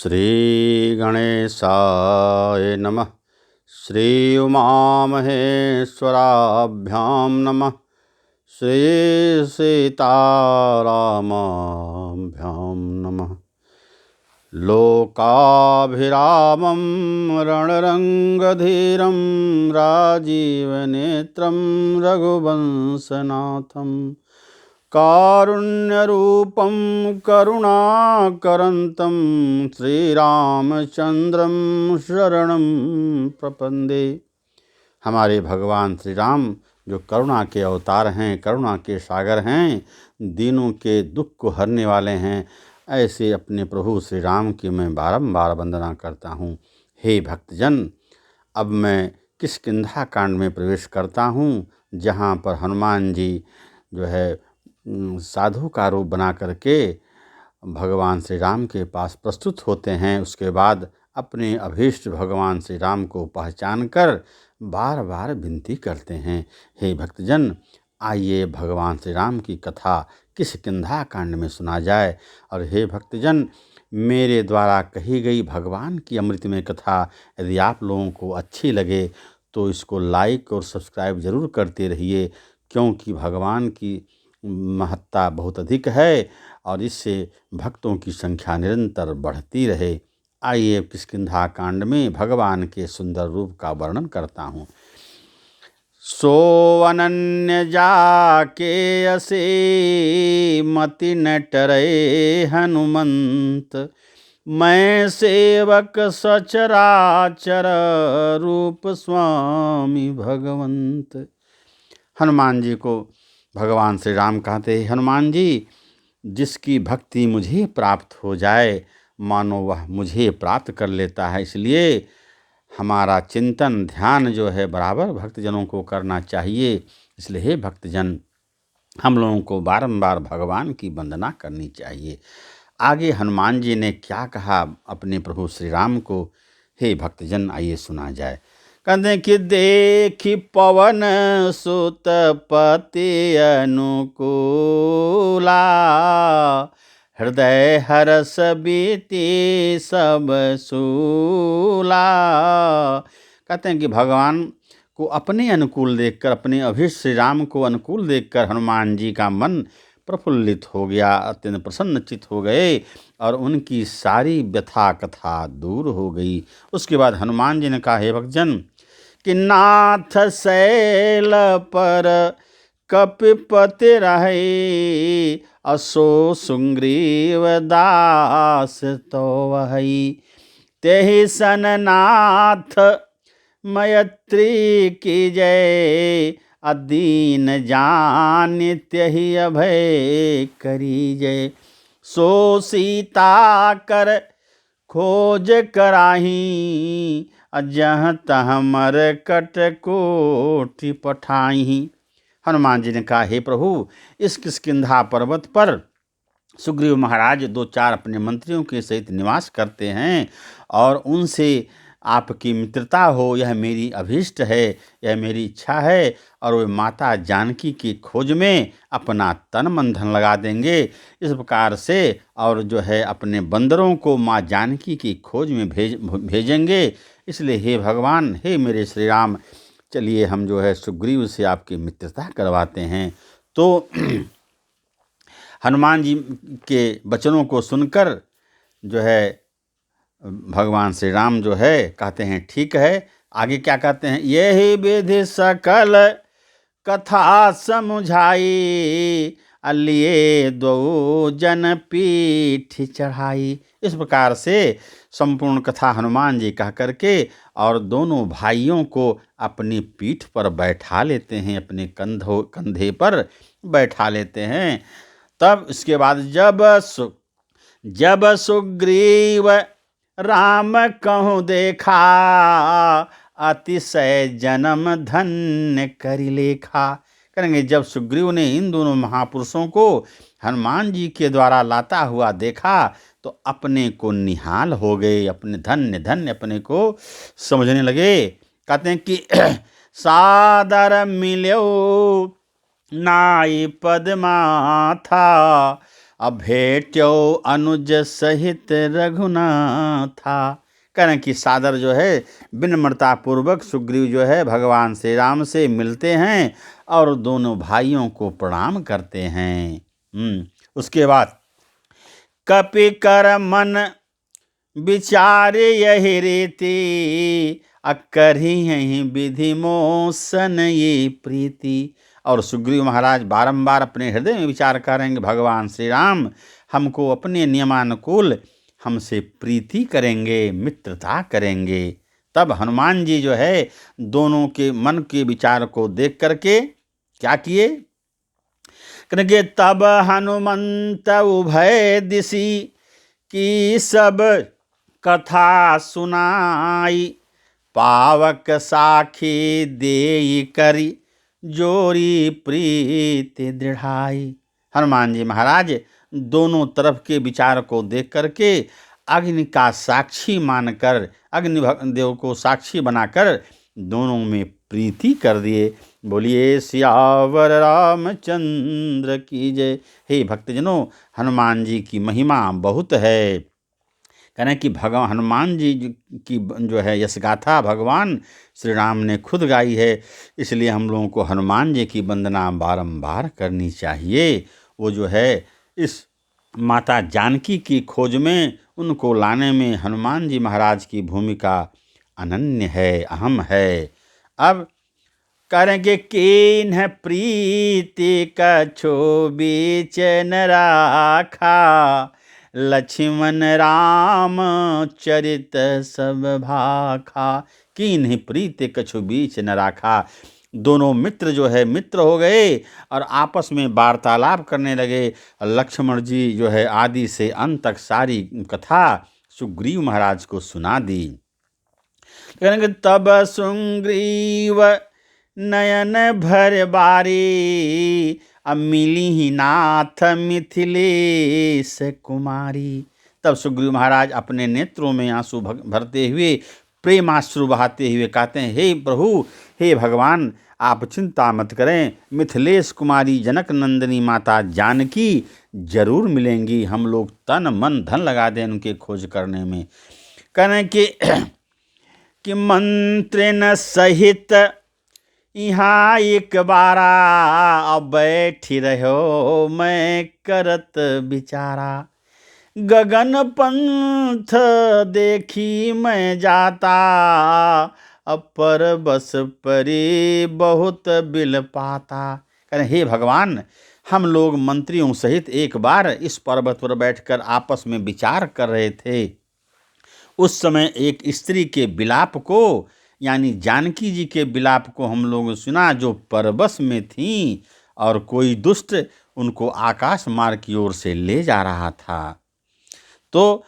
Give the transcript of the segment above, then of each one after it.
श्री गणेशाय नमः। श्री उमामहेश्वराभ्यां नमः। श्री सीतारामाभ्यां नमः। लोकाभिरामं रणरङ्गधीरं राजीवनेत्रं रघुवंशनाथं कारुण्यरूपं करुणाकरन्तं श्रीरामचन्द्रं शरणं प्रपन्दे। हमारे भगवान श्री राम जो करुणा के अवतार हैं, करुणा के सागर हैं, दीनों के दुख को हरने वाले हैं, ऐसे अपने प्रभु श्री राम की मैं बारंबार वंदना करता हूँ। हे भक्तजन, अब मैं किष्किंधा कांड में प्रवेश करता हूँ, जहाँ पर हनुमान जी जो है साधु का रूप बना करके भगवान श्री राम के पास प्रस्तुत होते हैं। उसके बाद अपने अभीष्ट भगवान श्री राम को पहचान कर बार बार विनती करते हैं। हे भक्तजन, आइए भगवान श्री राम की कथा किष्किंधा कांड में सुना जाए। और हे भक्तजन, मेरे द्वारा कही गई भगवान की अमृतमय कथा यदि आप लोगों को अच्छी लगे तो इसको लाइक और सब्सक्राइब ज़रूर करते रहिए, क्योंकि भगवान की महत्ता बहुत अधिक है और इससे भक्तों की संख्या निरंतर बढ़ती रहे। आइए किष्किंधा कांड में भगवान के सुंदर रूप का वर्णन करता हूँ। सो अनन्य जाके असे मति न टरे हनुमंत, मैं सेवक सचराचर रूप स्वामी भगवंत। हनुमान जी को भगवान श्री राम कहते हैं, हनुमान जी, जिसकी भक्ति मुझे प्राप्त हो जाए मानो वह मुझे प्राप्त कर लेता है। इसलिए हमारा चिंतन ध्यान जो है बराबर भक्तजनों को करना चाहिए। इसलिए हे भक्तजन, हम लोगों को बारंबार भगवान की वंदना करनी चाहिए। आगे हनुमान जी ने क्या कहा अपने प्रभु श्री राम को, हे भक्तजन आइए सुना जाए। कहते कि देखी पवन सुत पति अनुकूला, हृदय हरस बीती सब सूला। कहते हैं कि भगवान को अपने अनुकूल देखकर, अपने अभीष्ट श्री राम को अनुकूल देखकर हनुमान जी का मन प्रफुल्लित हो गया, अत्यंत प्रसन्नचित हो गए और उनकी सारी व्यथा कथा दूर हो गई। उसके बाद हनुमान जी ने कहा, हे भक्तजन, कि नाथ शैल पर कपिपति रहे, असो सुग्रीव दास तो वही, तेहि सन नाथ मैत्री की जय, अदीन जान त्यहि अभय करी जय। सो सीता कर खोज कराही, जहाँ तहाँ मरकट कोटि पठाई। हनुमान जी ने कहा, हे प्रभु, इस किष्किंधा पर्वत पर सुग्रीव महाराज 2-4 अपने मंत्रियों के सहित निवास करते हैं और उनसे आपकी मित्रता हो, यह मेरी अभीष्ट है, यह मेरी इच्छा है। और वे माता जानकी की खोज में अपना तन मन धन लगा देंगे इस प्रकार से, और जो है अपने बंदरों को माँ जानकी की खोज में भेजेंगे। इसलिए हे भगवान, हे मेरे श्री राम, चलिए हम जो है सुग्रीव से आपकी मित्रता करवाते हैं। तो हनुमान जी के वचनों को सुनकर जो है भगवान श्री राम जो है कहते हैं ठीक है। आगे क्या कहते हैं, यही विधि सकल कथा समुझाई, लिए दो जन पीठ चढ़ाई। इस प्रकार से संपूर्ण कथा हनुमान जी कह करके और दोनों भाइयों को अपनी पीठ पर बैठा लेते हैं, अपने कंधे पर बैठा लेते हैं। तब इसके बाद जब सुग्रीव राम कहूँ देखा, अतिशय जन्म धन्य करि लेखा। करेंगे जब सुग्रीव ने इन दोनों महापुरुषों को हनुमान जी के द्वारा लाता हुआ देखा तो अपने को निहाल हो गए, अपने धन्य धन्य अपने को समझने लगे। कहते हैं कि सादर मिल्यो नाई पद माथा, अब भेट्यो अनुज सहित रघुनाथा। कह रहे हैं कि सादर जो है विनम्रता पूर्वक सुग्रीव जो है भगवान श्री राम से मिलते हैं और दोनों भाइयों को प्रणाम करते हैं। उसके बाद कपि कर मन विचारे यही रीति, अकरहि यही विधि मोसन ये प्रीति। और सुग्रीव महाराज बारंबार अपने हृदय में विचार करेंगे, भगवान श्री राम हमको अपने नियमानुकूल हमसे प्रीति करेंगे, मित्रता करेंगे। तब हनुमान जी जो है दोनों के मन के विचार को देख करके क्या किए, क्योंकि तब हनुमंत उभय दिशि की सब कथा सुनाई, पावक साखी देई करी जोरी प्रीति दृढ़ाई। हनुमान जी महाराज दोनों तरफ के विचार को देख करके अग्नि का साक्षी मानकर, अग्नि देव को साक्षी बनाकर दोनों में प्रीति कर दिए। बोलिए सियावर रामचंद्र की जय। हे भक्तजनों, हनुमान जी की महिमा बहुत है। कहने कि भगवान हनुमान जी की जो है यश गाथा भगवान श्री राम ने खुद गाई है, इसलिए हम लोगों को हनुमान जी की वंदना बारंबार करनी चाहिए। वो जो है इस माता जानकी की खोज में, उनको लाने में हनुमान जी महाराज की भूमिका अनन्य है, अहम है। अब करेंगे किन्ह प्रीति कछो बीच न राखा, लक्ष्मण राम चरित सब भाखा। किन्ह प्रीति कछु बीच न राखा। दोनों मित्र जो है मित्र हो गए और आपस में वार्तालाप करने लगे। लक्ष्मण जी जो है आदि से अंत तक सारी कथा सुग्रीव महाराज को सुना दी। तब सुग्रीव नयन भर बारी, अब मिली ही नाथ मिथिलेश कुमारी। तब सुग्रीव महाराज अपने नेत्रों में आंसू भरते हुए, प्रेमाश्रु बहाते हुए कहते हैं, हे प्रभु, हे भगवान, आप चिंता मत करें, मिथिलेश कुमारी जनक नंदिनी माता जानकी जरूर मिलेंगी। हम लोग तन मन धन लगा दें उनके खोज करने में। कहने कि मंत्रिन सहित यहाँ एक बारा, अब बैठी रहो मैं करत विचारा। गगन पंथ देखी मैं जाता, अपर बस परी बहुत बिल पाता। कहें हे भगवान, हम लोग मंत्रियों सहित एक बार इस पर्वत पर बैठकर आपस में विचार कर रहे थे। उस समय एक स्त्री के विलाप को, यानी जानकी जी के विलाप को हम लोगों ने सुना, जो परबस में थीं और कोई दुष्ट उनको आकाश मार्ग की ओर से ले जा रहा था। तो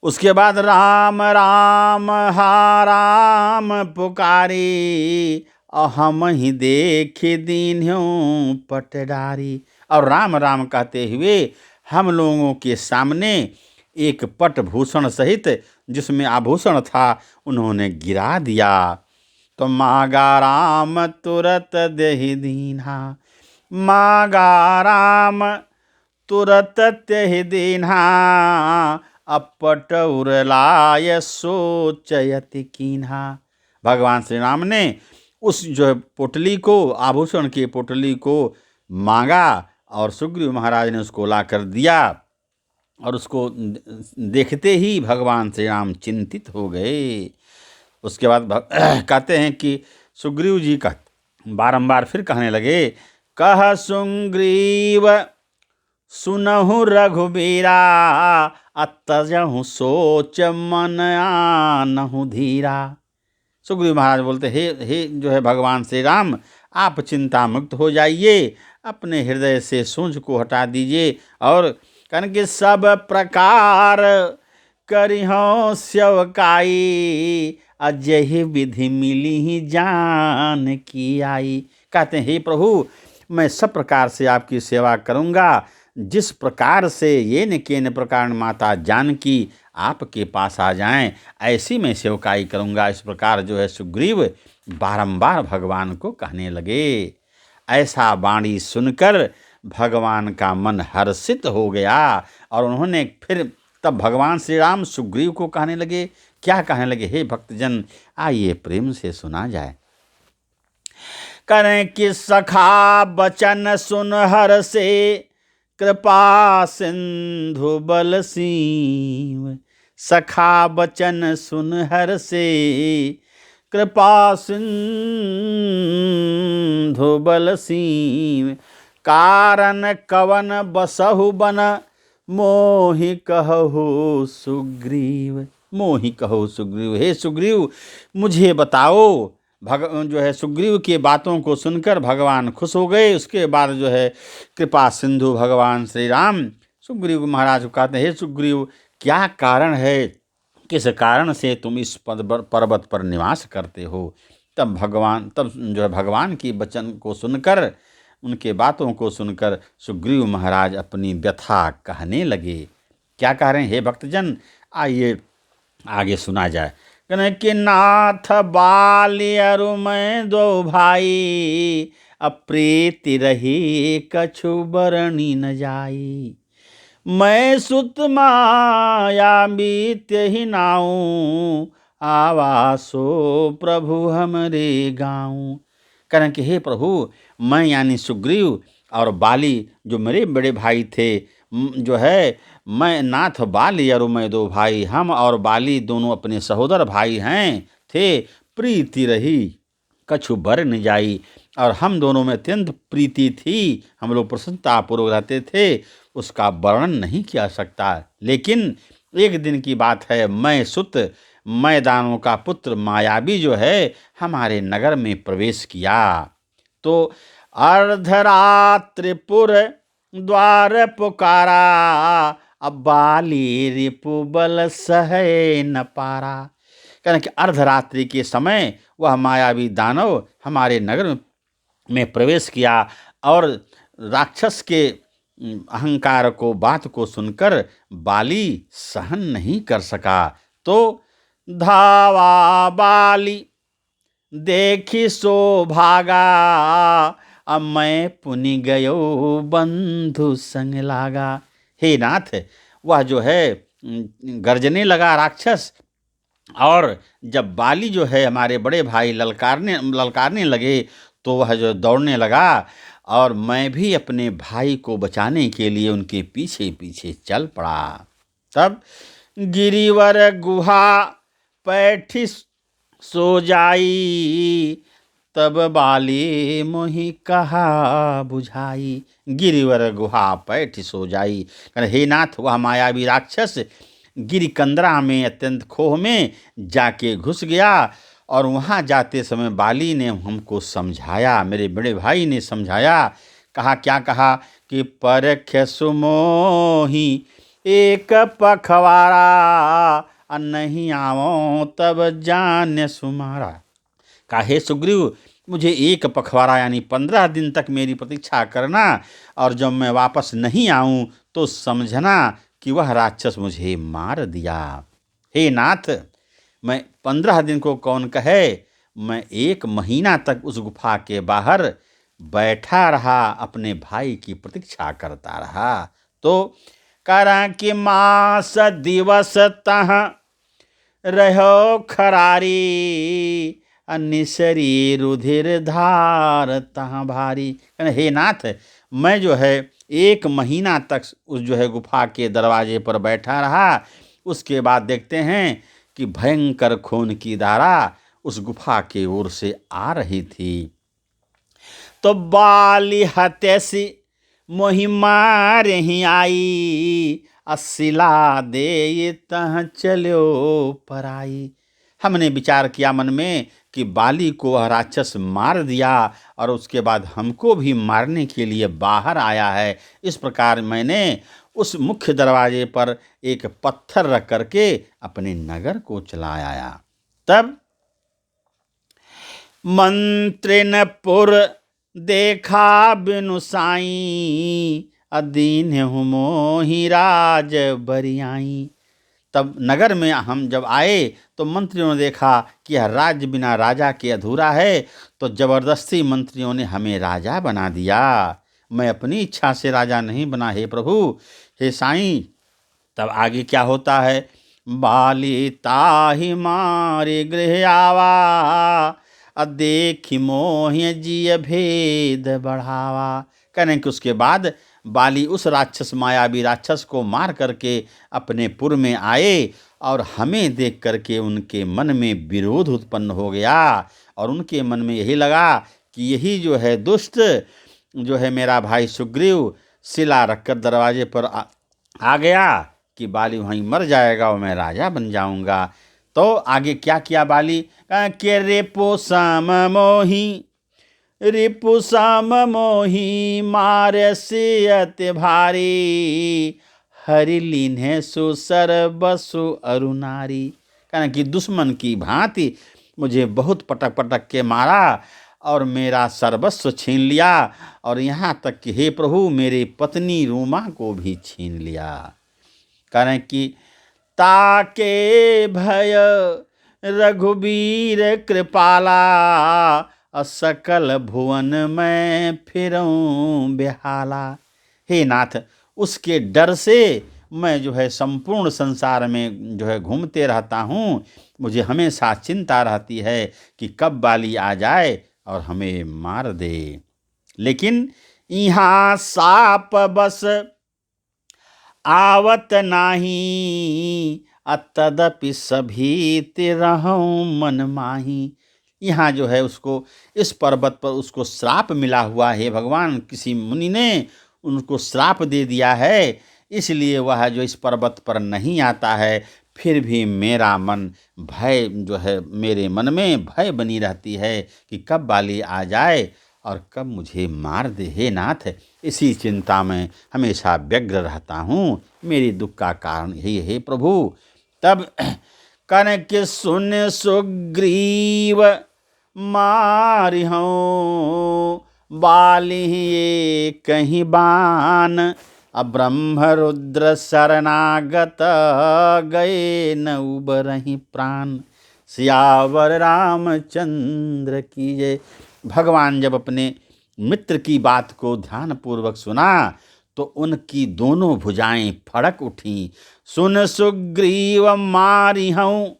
उसके बाद राम राम हा राम पुकारी, हम ही देखे दीन्हों पटडारी। और राम राम कहते हुए हम लोगों के सामने एक पट भूषण सहित जिसमें आभूषण था उन्होंने गिरा दिया। तो मागा राम तुरत देहि दीन्हा, मागा राम तुरत तेहि दीन्हा, अपट उरलाय सोचयति कीन्हा। भगवान श्री राम ने उस जो पोटली को, आभूषण की पोटली को मांगा और सुग्रीव महाराज ने उसको ला कर दिया। और उसको देखते ही भगवान श्री राम चिंतित हो गए। उसके बाद कहते हैं कि सुग्रीव जी का बारंबार फिर कहने लगे, कह सुग्रीव सुनहु रघुबीरा, अतजहु सोच मन आनहु धीरा। सुग्रीव महाराज बोलते, हे जो है भगवान श्री राम, आप चिंता मुक्त हो जाइए, अपने हृदय से सोच को हटा दीजिए और कहने कि सब प्रकार करिहो सेवकाई, अजहि विधि मिली ही जान की आई। कहते हैं, हे प्रभु, मैं सब प्रकार से आपकी सेवा करूँगा, जिस प्रकार से ये न के न प्रकार माता जानकी आपके पास आ जाएं, ऐसी मैं सेवकाई करूँगा। इस प्रकार जो है सुग्रीव बारंबार भगवान को कहने लगे। ऐसा वाणी सुनकर भगवान का मन हर्षित हो गया और उन्होंने फिर तब भगवान श्री राम सुग्रीव को कहने लगे, क्या कहने लगे, हे भक्तजन आइए प्रेम से सुना जाए। करें कि सखा बचन सुन हर से कृपा सिंधु बल सीम। सखा बचन सुन हर से कृपा सिंधु बल सीम। कारण कवन बसहु बन मोहि कहु सुग्रीव। मोहि कहु सुग्रीव, हे सुग्रीव मुझे बताओ। जो है सुग्रीव की बातों को सुनकर भगवान खुश हो गए। उसके बाद जो है कृपा सिंधु भगवान श्री राम सुग्रीव महाराज को कहते हैं, हे सुग्रीव क्या कारण है, किस कारण से तुम इस पर्वत पर निवास करते हो। तब जो है भगवान की वचन को सुनकर, उनके बातों को सुनकर सुग्रीव महाराज अपनी व्यथा कहने लगे। क्या कह रहे हैं, हे भक्तजन आइए आगे सुना जाए। कहने कि नाथ बाली अरु मैं दो भाई। अप्रीति रही कछु बरनी न जाई। मैं सुत माया बीत्य ही नाऊं। आवासो प्रभु हमरे गाँव। कहने कि हे प्रभु मैं यानी सुग्रीव और बाली जो मेरे बड़े भाई थे, जो है मैं नाथ बाली और मैं दो भाई, हम और बाली दोनों अपने सहोदर भाई हैं थे। प्रीति रही कछु बर न जाई, और हम दोनों में अत्यंत प्रीति थी, हम लोग प्रसन्नतापूर्वक रहते थे, उसका वर्णन नहीं किया सकता। लेकिन एक दिन की बात है, मैं सुत मैदानों का पुत्र मायावी जो है हमारे नगर में प्रवेश किया। तो अर्धरात्रिपुर द्वार पुकारा। अब बाली रिपु बल सहे न पारा। कहने कि अर्धरात्रि के समय वह मायावी दानव हमारे नगर में प्रवेश किया और राक्षस के अहंकार को, बात को सुनकर बाली सहन नहीं कर सका। तो धावा बाली देखी सो भागा। अब मैं पुनि गयो बंधु संग लागा। हे नाथ वह जो है गर्जने लगा राक्षस, और जब बाली जो है हमारे बड़े भाई ललकारने लगे तो वह जो दौड़ने लगा, और मैं भी अपने भाई को बचाने के लिए उनके पीछे पीछे चल पड़ा। तब गिरिवर गुहा पैठी सो जाई। तब बाली मोहि कहा बुझाई। गिरिवर गुहा पैठी सो जाई। हे नाथ वह मायावी राक्षस गिरिकंदरा में अत्यंत खोह में जाके घुस गया, और वहाँ जाते समय बाली ने हमको समझाया, मेरे बड़े भाई ने समझाया। कहा, क्या कहा कि परख सुमोही एक पखवारा। नहीं आवो तब जान सुमारा। कहा, हे सुग्रीव मुझे एक पखवाड़ा यानी 15 दिन तक मेरी प्रतीक्षा करना, और जब मैं वापस नहीं आऊं तो समझना कि वह राक्षस मुझे मार दिया। हे नाथ मैं 15 दिन को कौन कहे, मैं 1 महीना तक उस गुफा के बाहर बैठा रहा, अपने भाई की प्रतीक्षा करता रहा। तो करा कि मास दिवस तह रहो खरारी। निसरी रुधिर धार तहाँ भारी। हे नाथ मैं जो है 1 महीना तक उस जो है गुफा के दरवाजे पर बैठा रहा। उसके बाद देखते हैं कि भयंकर खून की धारा उस गुफा के ओर से आ रही थी। तो बाली हत्यासी मोहि मारे ही आई। असिला दे तह चलो पराई। हमने विचार किया मन में कि बाली को वह राक्षस मार दिया और उसके बाद हमको भी मारने के लिए बाहर आया है। इस प्रकार मैंने उस मुख्य दरवाजे पर एक पत्थर रख करके अपने नगर को चला आया। तब मंत्रिनपुर देखा बिनु साई। अदीन मोहि राज बरियाई। तब नगर में हम जब आए तो मंत्रियों ने देखा कि यह राज्य बिना राजा के अधूरा है, तो जबरदस्ती मंत्रियों ने हमें राजा बना दिया। मैं अपनी इच्छा से राजा नहीं बना हे प्रभु, हे साईं। तब आगे क्या होता है? बाली ताहि मारे गृह आवा, देखि मोहि जिय भेद बढ़ावा। कहने कि उसके बाद बाली उस राक्षस, मायावी राक्षस को मार करके अपने पुर में आए और हमें देख करके उनके मन में विरोध उत्पन्न हो गया और उनके मन में यही लगा कि यही जो है दुष्ट जो है मेरा भाई सुग्रीव शिला रखकर दरवाजे पर आ गया कि बाली वहीं मर जाएगा और मैं राजा बन जाऊंगा। तो आगे क्या किया बाली? के रिपु सम मोही मार से अति भारी, हरि लीन्हे सुसर बसु अरुनारी। कहना कि दुश्मन की भांति मुझे बहुत पटक पटक के मारा और मेरा सर्वस्व छीन लिया और यहाँ तक कि हे प्रभु मेरी पत्नी रूमा को भी छीन लिया। कारण कि ताके भय रघुबीर कृपाला, सकल भुवन में फिरूं बेहाला। हे नाथ, उसके डर से मैं जो है संपूर्ण संसार में जो है घूमते रहता हूँ। मुझे हमेशा चिंता रहती है कि कब बाली आ जाए और हमें मार दे। लेकिन यहाँ साप बस आवत नाही, तदपि सभी तिरहूं मन माही। यहाँ जो है उसको इस पर्वत पर उसको श्राप मिला हुआ है भगवान, किसी मुनि ने उनको श्राप दे दिया है, इसलिए वह जो इस पर्वत पर नहीं आता है। फिर भी मेरा मन भय जो है, मेरे मन में भय बनी रहती है कि कब बाली आ जाए और कब मुझे मार दे। हे नाथ, इसी चिंता में हमेशा व्यग्र रहता हूँ। मेरी दुख का कारण यही है प्रभु। तब कनक सुन सुग्रीव मारिहूं, बाली ये कहीं बान, ब्रह्म रुद्र शरणागत, गए न उबरहि प्राण। सियावर रामचंद्र की जय। भगवान जब अपने मित्र की बात को ध्यानपूर्वक सुना तो उनकी दोनों भुजाएं फड़क उठीं। सुन सुग्रीव मारिहूं,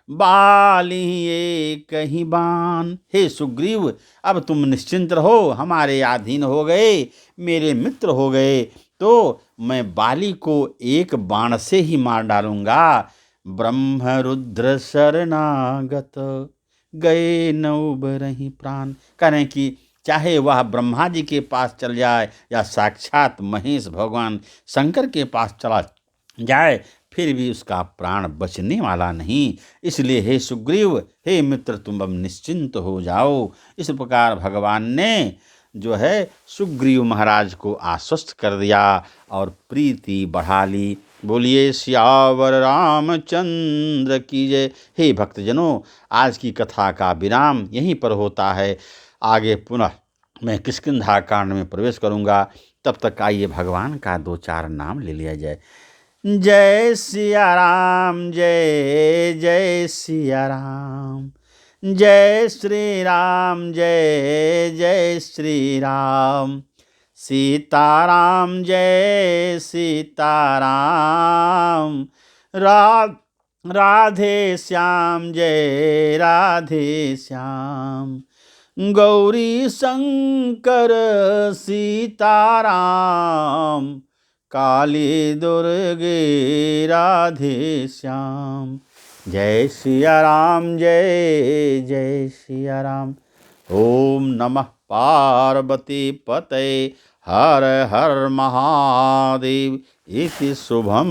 बाली ये कहीं बान। हे सुग्रीव, अब तुम निश्चिंत रहो, हमारे अधीन हो गए, मेरे मित्र हो गए, तो मैं बाली को एक बाण से ही मार डालूंगा। ब्रह्म रुद्र शरणागत, गए न उबरहि प्राण। करें कि चाहे वह ब्रह्मा जी के पास चल जाए या साक्षात महेश भगवान शंकर के पास चला जाए, फिर भी उसका प्राण बचने वाला नहीं। इसलिए हे सुग्रीव, हे मित्र, तुम अब निश्चिंत हो जाओ। इस प्रकार भगवान ने जो है सुग्रीव महाराज को आश्वस्त कर दिया और प्रीति बढ़ा ली। बोलिए सियावर रामचंद्र की जय। हे भक्तजनों, आज की कथा का विराम यहीं पर होता है। आगे पुनः मैं किष्किंधा कांड में प्रवेश करूंगा। तब तक आइए भगवान का 2-4 नाम ले लिया जाए। जय सिया राम, जय जय सिया राम, जय श्री राम, जय जय श्री राम। सीताराम जय सीताराम, राधे श्याम जय राधे श्याम। गौरी शंकर सीताराम, काली दुर्गे राधे श्याम। जय सिया राम, जय जय सिया राम। ओम नमः पार्वती पतये, हर हर महादेव। इति शुभम।